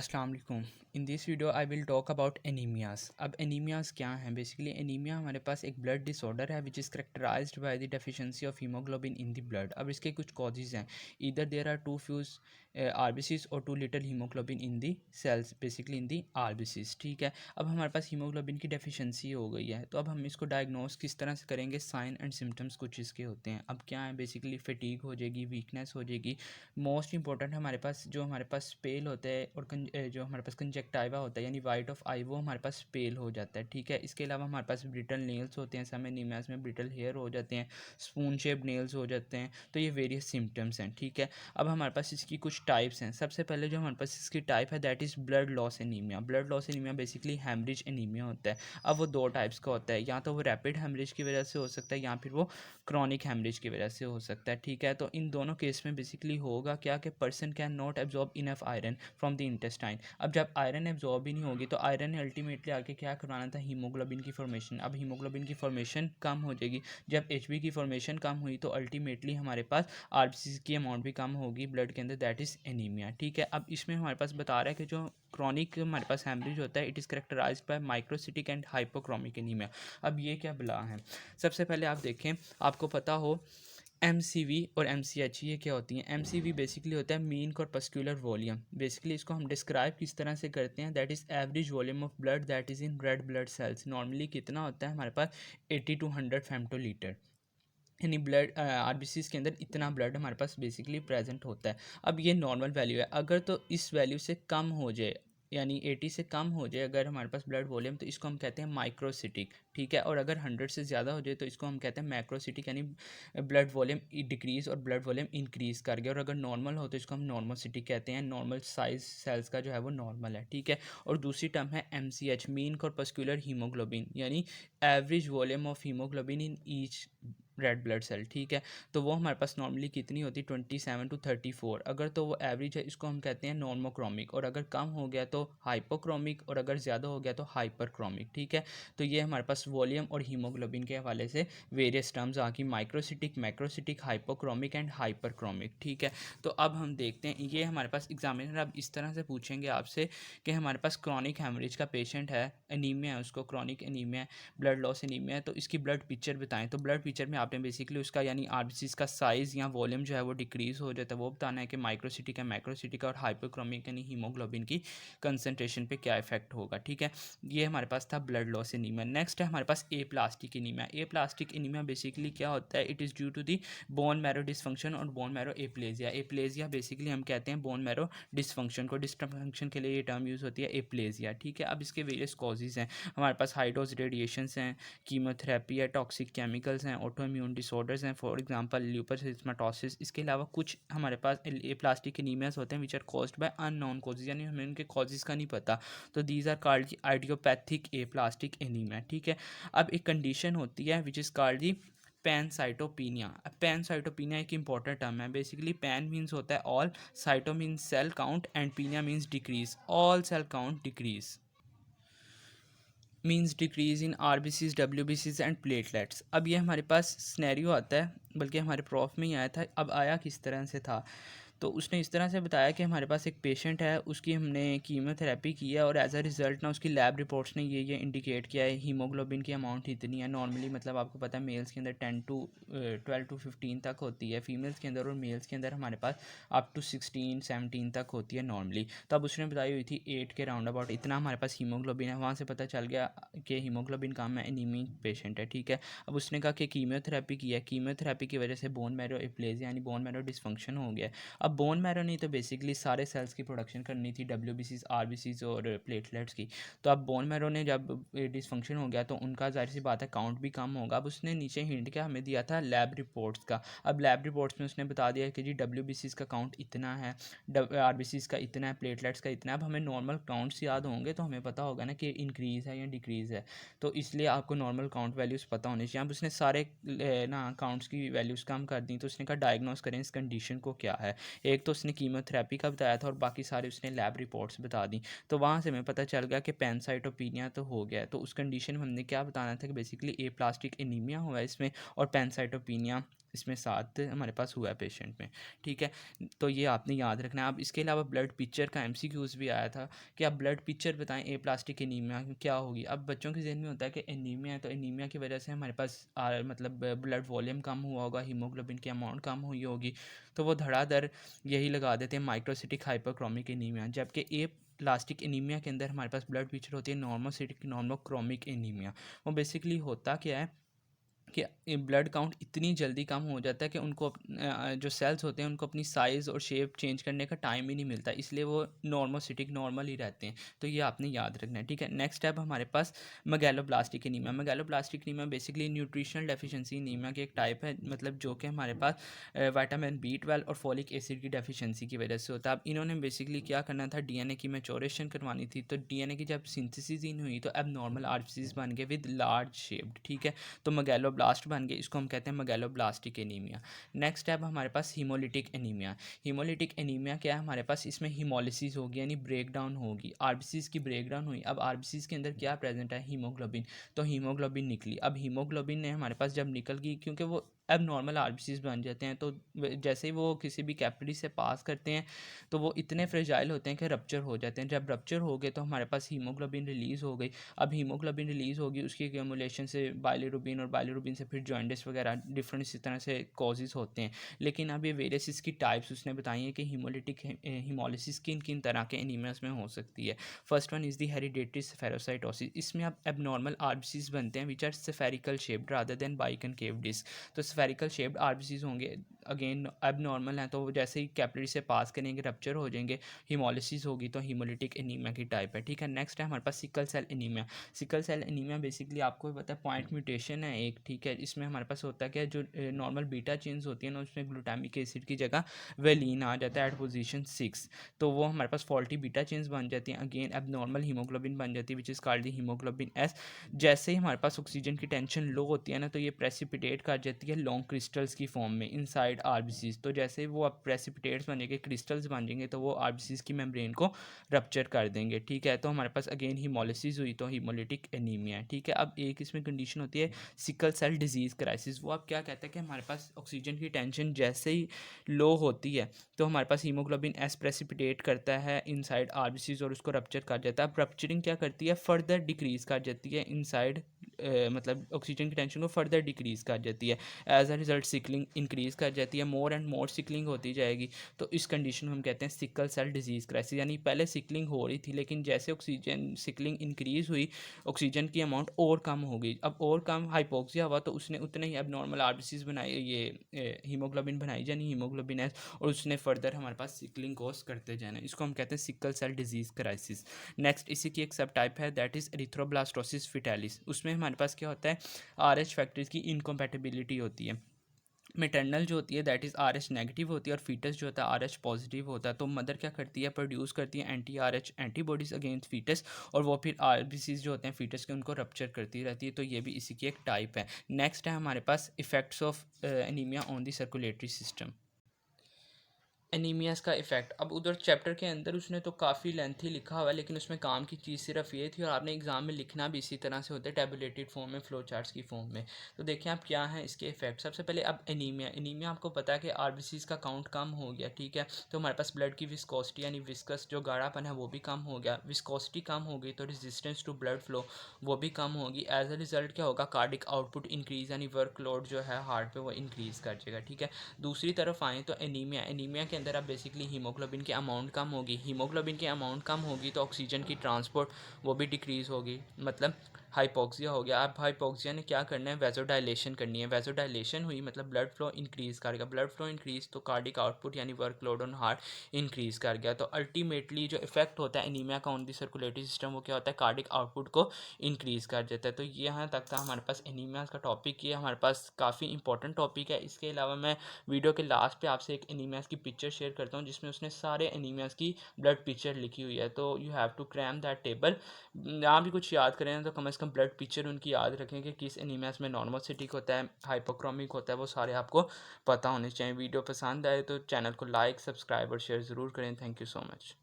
अस्सलाम वालेकुम। In this video I will talk about anaemias. अब एनीमियाज क्या हैं? बेसिकली एनीमिया हमारे पास एक ब्लड डिसऑर्डर है which is characterised by the deficiency of haemoglobin in the blood. अब इसके कुछ कॉजेज़ हैं। Either there are too few RBCs और too little haemoglobin in the cells, basically in the RBCs. ठीक है, अब हमारे पास हीमोग्लोबिन की डेफिशिएंसी हो गई है, तो अब हम इसको डायग्नोस किस तरह से करेंगे? साइन एंड सिम्टम्स कुछ इसके होते हैं। अब क्या है? बेसिकली फटीग हो जाएगी, वीकनेस हो जाएगी। मोस्ट इंपॉर्टेंट हमारे पास पेल होता है और जो हमारे पास कंजक्टाइवा होता है यानी वाइट ऑफ आई, वो हमारे पास पेल हो जाता है। ठीक है, इसके अलावा हमारे पास ब्रिटल नेल्स होते हैं, समय नीमास में ब्रिटल हेयर हो जाते हैं, स्पून शेप नेल्स हो जाते हैं। तो ये वेरियस सिम्टम्स हैं। ठीक है, अब हमारे पास इसकी कुछ टाइप्स हैं। सबसे पहले जो हमारे पास इसकी टाइप है that is blood loss anaemia. Blood loss anaemia basically haemorrhage anaemia होता है। अब वो दो टाइप्स का होता है, या तो वो रैपिड हेमरेज की वजह से हो सकता है या फिर वो क्रॉनिक हेमरेज की वजह से हो सकता है। ठीक है, तो इन दोनों केस में बेसिकली होगा क्या कि person can not absorb enough iron from the intestine. अब जब आयरन एब्जॉर्ब ही नहीं होगी तो आयरन ने अल्टीमेटली आके क्या करवाना था? हीमोग्लोबिन की फॉर्मेशन। अब हीमोग्लोबिन की फॉर्मेशन कम हो जाएगी। जब एचबी की फॉर्मेशन कम हुई तो अल्टीमेटली हमारे पास आरबीसी की अमाउंट भी कम होगी ब्लड के अंदर, दैट इज़ एनीमिया। ठीक है, अब इसमें हमारे पास बता रहा है कि जो क्रॉनिक हमारे पास हेमरेज होता है it is characterised by microcytic and hypochromic anaemia. अब ये क्या बला है? सबसे पहले आप देखें, आपको पता हो एमसीवी और एमसीएच ये क्या होती हैं? एमसीवी बेसिकली होता है मीन कॉर्पस्कुलर वॉल्यूम। बेसिकली इसको हम डिस्क्राइब किस तरह से करते हैं? That is average volume of blood that is in red blood cells. Normally कितना होता है हमारे पास? 80 to 100 फेमटोलीटर, यानी ब्लड आरबीसीज के अंदर इतना ब्लड हमारे पास बेसिकली प्रेजेंट होता है। अब ये नॉर्मल वैल्यू है, अगर तो इस वैल्यू से कम हो जाए यानी 80 से कम हो जाए अगर हमारे पास ब्लड वॉल्यूम, तो इसको हम कहते हैं माइक्रोसिटिक। ठीक है, और अगर 100 से ज़्यादा हो जाए तो इसको हम कहते हैं मैक्रोसिटिक, यानी ब्लड वॉल्यूम डिक्रीज और ब्लड वॉल्यूम इंक्रीज़ कर गया। और अगर नॉर्मल हो तो इसको हम नॉर्मोसिटिक कहते हैं, नॉर्मल साइज सेल्स का जो है वो नॉर्मल है। ठीक है, और दूसरी टर्म है एमसीएच, मीन कॉर्पस्कुलर हीमोग्लोबिन, यानी average volume of haemoglobin in each red blood cell. ठीक है, तो वो हमारे पास नॉर्मली कितनी होती है? 27 to 34। अगर तो वो एवरेज है इसको हम कहते हैं नॉर्मोक्रोमिक, और अगर कम हो गया तो हाइपोक्रोमिक, और अगर ज़्यादा हो गया तो हाइपरक्रोमिक। ठीक है, तो ये हमारे पास वॉल्यूम और हीमोग्लोबिन के हवाले से वेरियस टर्म्स आ गई, microcytic, macrocytic, hypochromic and hyperchromic. ठीक है, तो अब हम देखते हैं, ये हमारे पास एग्जामिनर अब इस तरह से पूछेंगे आपसे कि हमारे पास क्रॉनिक हेमरेज का पेशेंट है, एनीमिया है, उसको chronic anaemia, blood loss anaemia है, तो इसकी ब्लड पिक्चर बताएं। तो ब्लड पिक्चर में आपने बेसिकली उसका यानी आरबीसीज का साइज़ या वॉल्यूम जो है वो डिक्रीज़ हो जाता है, वो बताना है कि माइक्रोसिटिक है, मैक्रोसिटिक और हाइपोक्रोमिक यानी हीमोग्लोबिन की कंसनट्रेशन पे क्या इफेक्ट होगा। ठीक है, ये हमारे पास था ब्लड लॉस एनीमिया। नेक्स्ट है हमारे पास aplastic anaemia. Aplastic anaemia basically क्या होता है? It is due to the bone marrow dysfunction और bone marrow aplasia. Aplasia basically हम कहते हैं बोन मैरो डिसफंक्शन को, डिसफंक्शन के लिए ये टर्म यूज़ होती है एप्लेजिया। ठीक है, अब इसके वेरियस कॉजेज़ हैं। हमारे पास हाई डोज रेडिएशंस हैं, कीमोथेरेपी है, टॉक्सिक केमिकल्स हैं, ऑटो इम्यून डिसऑर्डर्स हैं, फॉर एग्जांपल ल्यूपस एरिथेमेटोसिस। इसके अलावा कुछ हमारे पास प्लास्टिक एनीमियाज होते हैं which are caused by unknown causes, यानी हमें उनके कॉजेज का नहीं पता, तो these are called idiopathic aplastic anaemia. ठीक है, अब एक कंडीशन होती है which is called the pancytopenia. Pancytopenia एक इंपॉर्टेंट टर्म है। बेसिकली पैन मीन्स होता है all, cyto means cell count and penia means decrease, all cell count decrease means decrease in RBCs, डब्ल्यूबीसीज एंड प्लेटलेट्स। अब ये हमारे पास स्नैरियो आता है, बल्कि हमारे प्रॉफ में ही आया था। अब आया किस तरह से था? तो उसने इस तरह से बताया कि हमारे पास एक पेशेंट है, उसकी हमने कीमोथेरेपी की है और एज अ रिज़ल्ट ना उसकी लैब रिपोर्ट्स ने ये इंडिकेट किया है हीमोग्लोबिन की अमाउंट इतनी है। नॉर्मली मतलब आपको पता है मेल्स के अंदर 12 to 15 तक होती है, फीमेल्स के अंदर, और मेल्स के अंदर हमारे पास अप टू 16-17 तक होती है नॉर्मली। तो अब उसने बताई हुई थी 8 के राउंड अबाउट इतना हमारे पास हीमोग्लोबिन है। वहाँ से पता चल गया कि हीमोग्लोबिन कम है, एनीमिक पेशेंट है। ठीक है, अब उसने कहा कि कीमोथेरेपी की है, कीमोथेरेपी की वजह से बोन मैरो एप्लेजिया यानी बोन मैरो डिसफंक्शन हो गया। अब बोन मैरो नहीं तो बेसिकली सारे सेल्स की प्रोडक्शन करनी थी, डब्ल्यूबीसीज, आरबीसीज और प्लेटलेट्स की। तो अब बोन मैरो ने जब डिसफंक्शन हो गया तो उनका जाहिर सी बात है काउंट भी कम होगा। अब उसने नीचे हिंट क्या हमें दिया था? लैब रिपोर्ट्स का। अब लैब रिपोर्ट्स में उसने बता दिया कि जी डब्ल्यूबीसीज का काउंट इतना है, आरबीसीज का इतना है, प्लेटलेट्स का इतना है। अब हमें नॉर्मल काउंट्स याद होंगे तो हमें पता होगा ना कि इंक्रीज़ है या डिक्रीज़ है, तो इसलिए आपको नॉर्मल काउंट वैल्यूज़ पता होनी चाहिए। अब उसने सारे ना काउंट्स की वैल्यूज़ कम कर दी, तो उसने कहा डायग्नोस करें इस कंडीशन को क्या है। एक तो उसने कीमोथेरेपी का बताया था और बाकी सारे उसने लैब रिपोर्ट्स बता दी। तो वहाँ से हमें पता चल गया कि पैनसाइटोपिनिया तो हो गया है। तो उस कंडीशन में हमने क्या बताना था कि बेसिकली ए प्लास्टिक एनीमिया हुआ है इसमें और पैनसाइटोपिनिया इसमें 7 हमारे पास हुआ है पेशेंट में, ठीक है। तो ये आपने याद रखना है। अब इसके अलावा ब्लड पिक्चर का एमसीक्यूज़ भी आया था कि आप ब्लड पिक्चर बताएं प्लास्टिक एनीमिया क्या होगी। अब बच्चों के जहन में होता है कि एनीमिया है, तो एनीमिया की वजह से हमारे पास मतलब ब्लड वॉल्यूम कम हुआ होगा, हीमोग्लोबिन की अमाउंट कम हुई होगी, तो वो धड़ाधड़ यही लगा देते हैं माइक्रोसिटिक हाइपरक्रोमिक एनीमिया। जबकि प्लास्टिक एनीमिया के अंदर हमारे पास ब्लड पिक्चर होती है नॉर्मोसिटिक नॉर्मोक्रोमिक एनीमिया। वो बेसिकली होता क्या है कि ब्लड काउंट इतनी जल्दी कम हो जाता है कि उनको जो सेल्स होते हैं उनको अपनी साइज़ और शेप चेंज करने का टाइम ही नहीं मिलता, इसलिए वो नॉर्मोसिटिक नॉर्मल ही रहते हैं। तो ये आपने याद रखना है, ठीक है। नेक्स्ट स्टेप हमारे पास megaloblastic anaemia. Megaloblastic anaemia basically nutritional deficiency anaemia की एक टाइप है, मतलब जो कि हमारे पास विटामिन B12 और फॉलिक एसिड की डेफिशिएंसी की वजह से होता है। अब इन्होंने बेसिकली क्या करना था, डीएनए की मैच्योरेशन करवानी थी, तो डीएनए की जब सिंथेसिस ही नहीं हुई तो अब नॉर्मल आरबीसीज बन गए विद लार्ज शेप्ड, ठीक है। तो मेगालोब्लास्ट बन गए, इसको हम कहते हैं मेगालोब्लास्टिक एनीमिया। नेक्स्ट स्टेप हमारे पास हीमोलिटिक एनीमिया। हीमोलिटिक एनीमिया क्या है, हमारे पास इसमें हीमोलिसिस होगी यानी ब्रेक डाउन होगी, आरबीसीज की ब्रेक डाउन हुई। अब आरबीसीज के अंदर क्या प्रेजेंट है, हीमोग्लोबिन, तो हीमोग्लोबिन निकली। अब हीमोग्लोबिन ने हमारे पास जब निकल गई, क्योंकि वो अब नॉर्मल आरबीसीज बन जाते हैं, तो जैसे ही वो किसी भी कैपिलरी से पास करते हैं तो वो इतने फ्रेजाइल होते हैं कि रप्चर हो जाते हैं। जब रप्चर हो गए तो हमारे पास हीमोग्लोबिन रिलीज़ हो गई। अब हीमोग्लोबिन रिलीज़ होगी, उसकी एक्यूमुलेशन से बाइलिरुबिन और बाइलिरुबिन से फिर जॉइंटिस वगैरह डिफरेंट इसी तरह से कॉजेज़ होते हैं। लेकिन अब ये वेरियस इसकी टाइप्स उसने बताई हैं कि हीमोलिटिक हीमोलिसिस किन किन तरह के एनीमियास में हो सकती है। First one is the hereditary spherocytosis. इसमें अब एबनॉर्मल आरबीसीज बनते हैं which are spherical shaped rather than biconcave disc. तो स्फेरिकल शेप्ड आरबीसीज होंगे, अगेन अब नॉर्मल हैं, तो जैसे ही कैपिलरी से पास करेंगे रप्चर हो जाएंगे, हीमोलिसिस होगी, तो हीमोलिटिक एनीमिया की टाइप है, ठीक है। नेक्स्ट है हमारे पास sickle cell anaemia. Sickle cell anaemia basically आपको पता है पॉइंट म्यूटेशन है एक, ठीक है। इसमें हमारे पास होता है कि जो नॉर्मल बीटा चेन्स होती है ना, उसमें ग्लूटामिक एसिड की जगह वेलिन आ जाता है एट पोजीशन 6, तो वो हमारे पास फॉल्टी बीटा चेन्स बन जाती हैं, अगेन अब नॉर्मल हीमोग्लोबिन बन जाती है which is called the haemoglobin S. जैसे ही हमारे पास ऑक्सीजन की टेंशन लो होती है ना, तो ये प्रेसिपिटेट कर जाती है लॉन्ग क्रिस्टल्स की फॉर्म में इनसाइड आरबीसीज। तो जैसे ही वो अब प्रेसिपिटेट्स बनेंगे, क्रिस्टल्स बन जाएंगे, तो वो आरबीसीज की मेम्ब्रेन को रप्चर कर देंगे, ठीक है। तो हमारे पास अगेन हीमोलिसिस हुई, तो हीमोलिटिक एनीमिया है, ठीक है। अब एक इसमें कंडीशन होती है सिकल सेल डिजीज़ क्राइसिस। वो आप क्या कहते हैं कि हमारे पास ऑक्सीजन की टेंशन जैसे ही लो होती है तो हमारे पास हीमोग्लोबिन एस प्रेसिपिटेट करता है इनसाइड आरबीसीज और उसको रप्चर कर जाता है। अब रप्चरिंग क्या करती है, फर्दर डिक्रीज कर जाती है इनसाइड, मतलब ऑक्सीजन की टेंशन को फर्दर डिक्रीज कर जाती है। As a result sickling increase कर जाती है, मोर एंड मोर सिकलिंग होती जाएगी। तो इस कंडीशन को हम कहते हैं सिकल सेल डिजीज़ क्राइसिस, यानी पहले सिकलिंग हो रही थी लेकिन जैसे ऑक्सीजन सिकलिंग इंक्रीज हुई, ऑक्सीजन की अमाउंट और कम हो गई। अब और कम हाइपोक्सिया हुआ तो उसने उतने ही अब नॉर्मल आरबीसीज बनाई, ये हीमोग्लोबिन बनाई जानी हीमोग्लोबिन एस, और उसने फर्दर हमारे पास सिकलिंग कोस करते जाना। इसको हम कहते हैं sickle cell disease crisis. Next इसी की एक सब टाइप है दैट इज़ एरिथ्रोब्लास्टोसिस फिटालिस। उसमें हमारे पास क्या होता है, आरएच फैक्टर्स की इनकम्पैटिबिलिटी होती है। मेटरनल जो होती है दैट इज़ आरएच नेगेटिव होती है और फीटस जो होता है आरएच पॉजिटिव होता है। तो मदर क्या करती है, प्रोड्यूस करती है anti Rh antibodies against fetus, और वो फिर आरबीसीज जो होते हैं फीटस के उनको रप्चर करती रहती है। तो ये भी इसी की एक टाइप है। नेक्स्ट है हमारे पास effects of anaemia on the circulatory system. Anaemias का इफेक्ट, अब उधर चैप्टर के अंदर उसने तो काफ़ी लेंथी लिखा हुआ है, लेकिन उसमें काम की चीज़ सिर्फ ये थी, और आपने एग्जाम में लिखना भी इसी तरह से होता है टैबुलेटेड फॉर्म में, फ्लो चार्ट्स की फॉर्म में। तो देखें आप क्या हैं इसके इफेक्ट। सबसे पहले अब एनीमिया, एनीमिया आपको पता है कि आरबीसीज का काउंट कम हो गया, ठीक है। तो हमारे पास ब्लड की विस्कोसिटी यानी विस्कस जो गाढ़ापन है वो भी कम हो गया। विस्कोसिटी कम हो गई तो रेजिस्टेंस टू ब्लड फ्लो वो भी कम होगी। एज अ रिजल्ट क्या होगा, कार्डिक आउटपुट इंक्रीज यानी वर्कलोड जो है हार्ट पे वो इंक्रीज़ कर जाएगा, ठीक है। दूसरी तरफ आएँ तो एनीमिया, एनीमिया के अंदर आप बेसिकली हीमोग्लोबिन की अमाउंट कम होगी। हीमोग्लोबिन की अमाउंट कम होगी तो ऑक्सीजन की ट्रांसपोर्ट वो भी डिक्रीज़ होगी, मतलब हाइपोक्सिया हो गया। अब हाइपोक्सिया ने क्या करना है, वेजोडाइलेशन करनी है। वेजोडाइलेशन हुई मतलब ब्लड फ्लो इंक्रीज़ कर गया, ब्लड फ्लो इंक्रीज़ तो कार्डिक आउटपुट यानी वर्कलोड ऑन हार्ट इंक्रीज़ कर गया। तो अल्टीमेटली जो इफेक्ट होता है एनीमिया का ऑन दी सर्कुलेटरी सिस्टम वो क्या होता है, कार्डिक आउटपुट को इंक्रीज़ कर देता है। तो ये यहाँ तक था हमारे पास एनीमिया का टॉपिक। ये हमारे पास काफ़ी इंपॉर्टेंट टॉपिक है। इसके अलावा मैं वीडियो के लास्ट पे आपसे एक एनीमियास की पिक्चर शेयर करता हूँ जिसमें उसने सारे एनीमियास की ब्लड पिक्चर लिखी हुई है। तो you have to cram that table. यहाँ भी कुछ याद करें तो कम से कम ब्लड पिक्चर उनकी याद रखें कि किस एनीमियास में नॉर्मोसिटिक होता है, हाइपोक्रोमिक होता है, वो सारे आपको पता होने चाहिए। वीडियो पसंद आए तो चैनल को लाइक, सब्सक्राइब और शेयर ज़रूर करें। Thank you so much.